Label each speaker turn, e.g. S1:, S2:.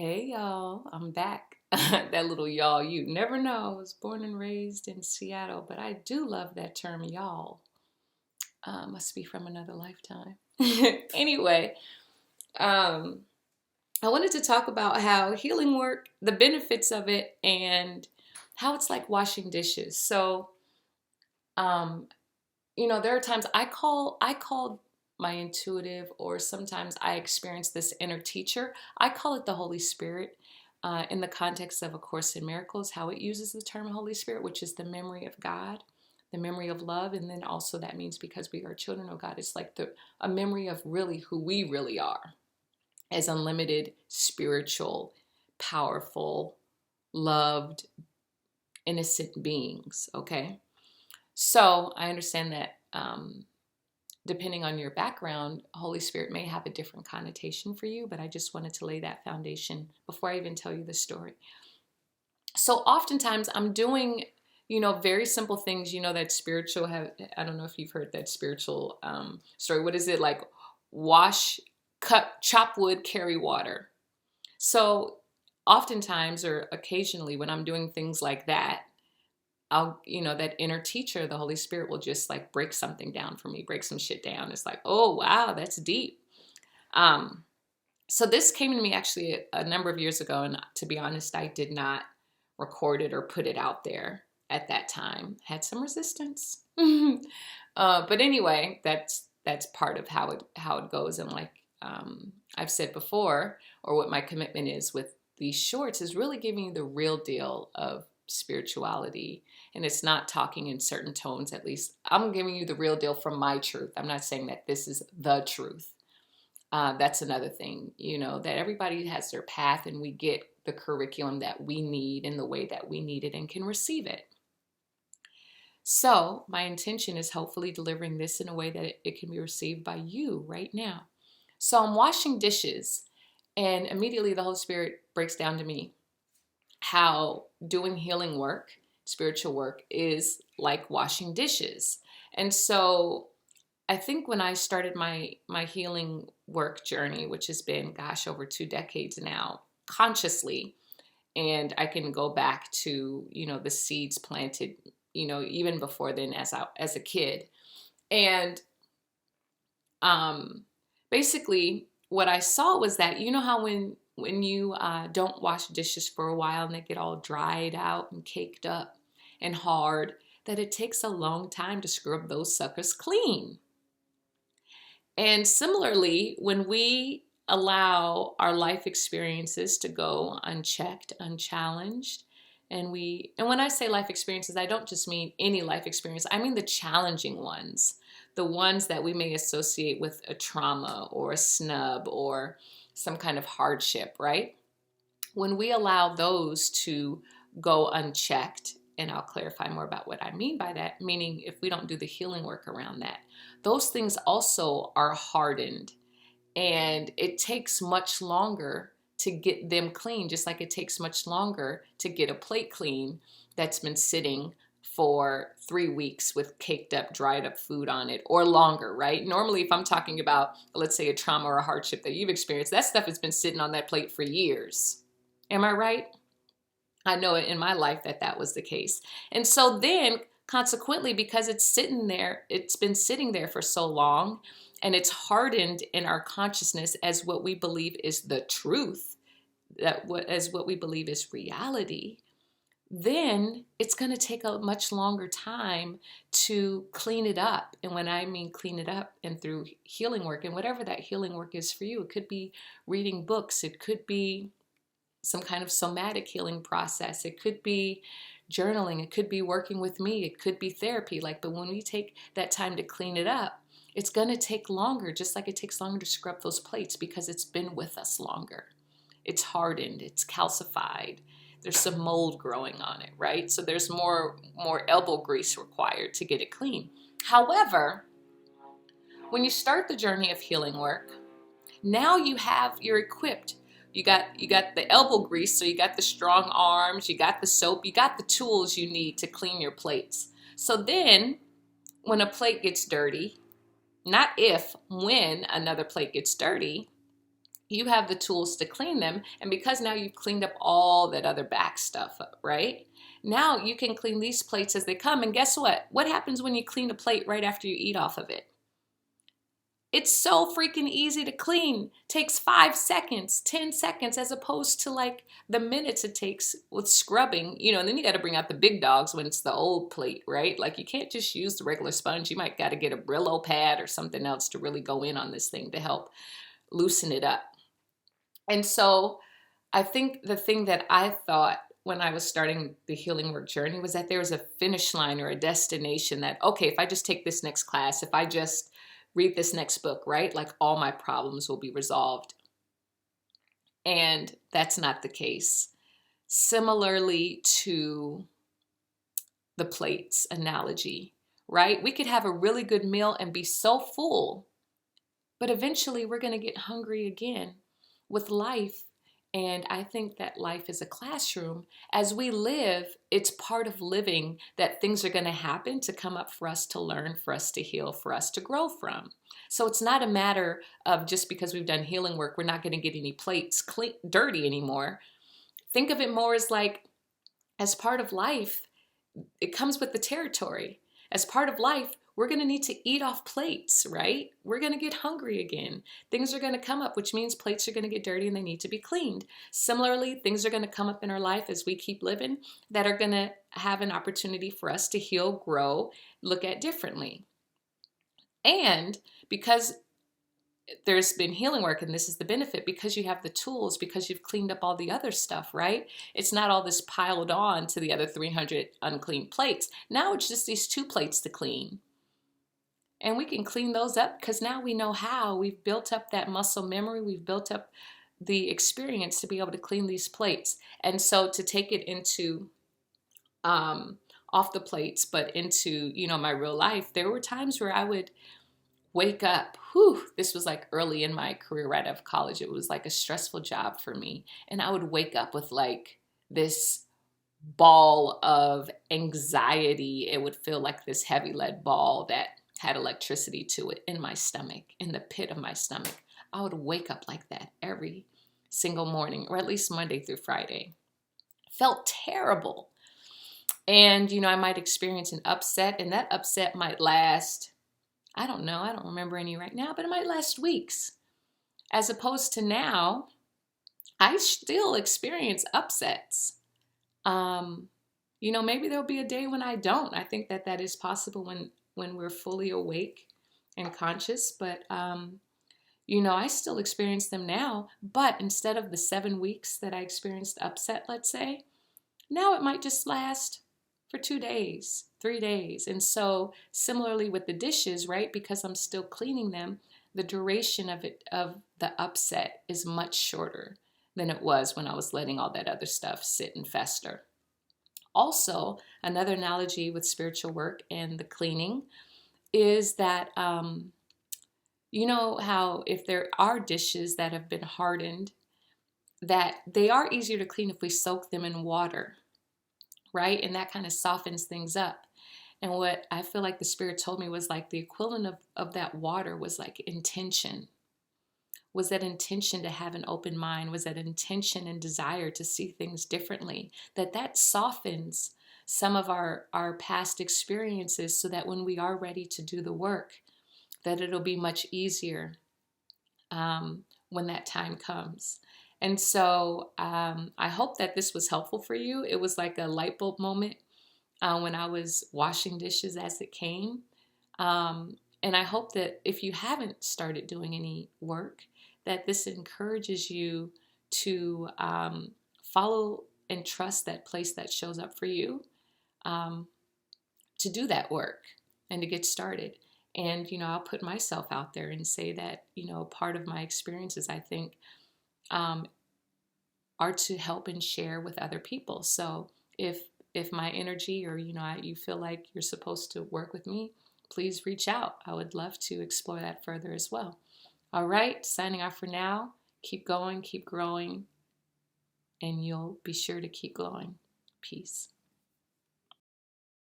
S1: Hey y'all, I'm back. That little y'all, you never know. I was born and raised in Seattle, but I do love that term y'all. Must be from another lifetime. Anyway, um, I wanted to talk about how healing work, the benefits of it, and how it's like washing dishes. Um, there are times I call my intuitive, or sometimes I experience this inner teacher. I call it the Holy Spirit. In the context of A Course in Miracles, how it uses the term Holy Spirit, which is the memory of God, the memory of love, and then also that means because we are children of God, it's like a memory of really who we really are as unlimited, spiritual, powerful, loved, innocent beings. Okay, so I understand that. Depending on your background, Holy Spirit may have a different connotation for you, but I just wanted to lay that foundation before I even tell you the story. So oftentimes I'm doing, very simple things, that spiritual have, I don't know if you've heard that spiritual story. What is it like? Wash, cut, chop wood, carry water. So oftentimes or occasionally when I'm doing things like that, that inner teacher, the Holy Spirit will just like break something down for me, break some shit down. It's like, oh, wow, that's deep. Um, so this came to me actually a number of years ago. And to be honest, I did not record it or put it out there at that time. Had some resistance. But anyway, that's part of how it goes. And like I've said before, or what my commitment is with these shorts is really giving you the real deal of spirituality. And it's not talking in certain tones. At least I'm giving you the real deal from my truth. I'm not saying that this is the truth. That's another thing, that everybody has their path and we get the curriculum that we need in the way that we need it and can receive it. So my intention is hopefully delivering this in a way that it can be received by you right now. So I'm washing dishes, and immediately the Holy Spirit breaks down to me how doing healing work, spiritual work, is like washing dishes. And so I think when I started my healing work journey, which has been, over 2 decades now, consciously, and I can go back to, the seeds planted, even before then as a kid. And basically what I saw was that, how when you don't wash dishes for a while and they get all dried out and caked up and hard, that it takes a long time to scrub those suckers clean. And similarly, when we allow our life experiences to go unchecked, unchallenged, and when I say life experiences, I don't just mean any life experience. I mean the challenging ones, the ones that we may associate with a trauma or a snub or some kind of hardship, right? When we allow those to go unchecked, and I'll clarify more about what I mean by that, meaning if we don't do the healing work around that, those things also are hardened, and it takes much longer to get them clean, just like it takes much longer to get a plate clean that's been sitting for 3 weeks with caked up, dried up food on it, or longer, right? Normally, if I'm talking about, let's say, a trauma or a hardship that you've experienced, that stuff has been sitting on that plate for years. Am I right? I know in my life that was the case. And so then consequently, because it's been sitting there for so long, and it's hardened in our consciousness as what we believe is the truth, as what we believe is reality, then it's going to take a much longer time to clean it up. And when I mean clean it up, and through healing work, and whatever that healing work is for you, it could be reading books, it could be some kind of somatic healing process, it could be journaling, it could be working with me, it could be therapy. But when we take that time to clean it up, it's going to take longer, just like it takes longer to scrub those plates, because it's been with us longer. It's hardened, it's calcified, there's some mold growing on it, right? So there's more elbow grease required to get it clean. However, when you start the journey of healing work, now you're equipped. You got the elbow grease, so you got the strong arms, you got the soap, you got the tools you need to clean your plates. So then when a plate gets dirty, not if, when another plate gets dirty, you have the tools to clean them. And because now you've cleaned up all that other back stuff up, right? Now you can clean these plates as they come. And guess what? What happens when you clean a plate right after you eat off of it? It's so freaking easy to clean. Takes 5 seconds, 10 seconds, as opposed to like the minutes it takes with scrubbing, and then you got to bring out the big dogs when it's the old plate, right? Like you can't just use the regular sponge. You might got to get a Brillo pad or something else to really go in on this thing to help loosen it up. And so I think the thing that I thought when I was starting the healing work journey was that there was a finish line or a destination that, okay, if I just take this next class, if I just read this next book, right? Like all my problems will be resolved. And that's not the case. Similarly to the plates analogy, right? We could have a really good meal and be so full, but eventually we're going to get hungry again with life. And I think that life is a classroom. As we live, it's part of living that things are going to happen to come up for us to learn, for us to heal, for us to grow from. So it's not a matter of just because we've done healing work, we're not going to get any plates dirty anymore. Think of it more as like, as part of life, it comes with the territory. As part of life, we're going to need to eat off plates, right? We're going to get hungry again. Things are going to come up, which means plates are going to get dirty and they need to be cleaned. Similarly, things are going to come up in our life as we keep living that are going to have an opportunity for us to heal, grow, look at differently. And because there's been healing work, and this is the benefit, because you have the tools, because you've cleaned up all the other stuff, right? It's not all this piled on to the other 300 unclean plates. Now it's just these 2 plates to clean. And we can clean those up because now we know how. We've built up that muscle memory. We've built up the experience to be able to clean these plates. And so to take it into off the plates, but into, my real life, there were times where I would wake up. This was like early in my career, right out of college. It was like a stressful job for me. And I would wake up with like this ball of anxiety. It would feel like this heavy lead ball that had electricity to it in my stomach, in the pit of my stomach. I would wake up like that every single morning, or at least Monday through Friday. Felt terrible. And, I might experience an upset, and that upset might last, I don't know, I don't remember any right now, but it might last weeks. As opposed to now, I still experience upsets. Maybe there'll be a day when I don't. I think that is possible when we're fully awake and conscious. But, I still experience them now. But instead of the 7 weeks that I experienced upset, let's say, now it might just last for 2 days, 3 days. And so similarly with the dishes, right? Because I'm still cleaning them, the duration of the upset is much shorter than it was when I was letting all that other stuff sit and fester. Also, another analogy with spiritual work and the cleaning is that, you know how if there are dishes that have been hardened, that they are easier to clean if we soak them in water, right? And that kind of softens things up. And what I feel like the Spirit told me was like the equivalent of that water was like intention. Was that intention to have an open mind? Was that intention and desire to see things differently? That softens some of our past experiences so that when we are ready to do the work, that it'll be much easier when that time comes. And so I hope that this was helpful for you. It was like a light bulb moment when I was washing dishes as it came. And I hope that if you haven't started doing any work, that this encourages you to follow and trust that place that shows up for you to do that work and to get started. And, I'll put myself out there and say that, part of my experiences, I think, are to help and share with other people. So if my energy or, you feel like you're supposed to work with me, please reach out. I would love to explore that further as well. All right, signing off for now. Keep going, keep growing, and you'll be sure to keep glowing. Peace.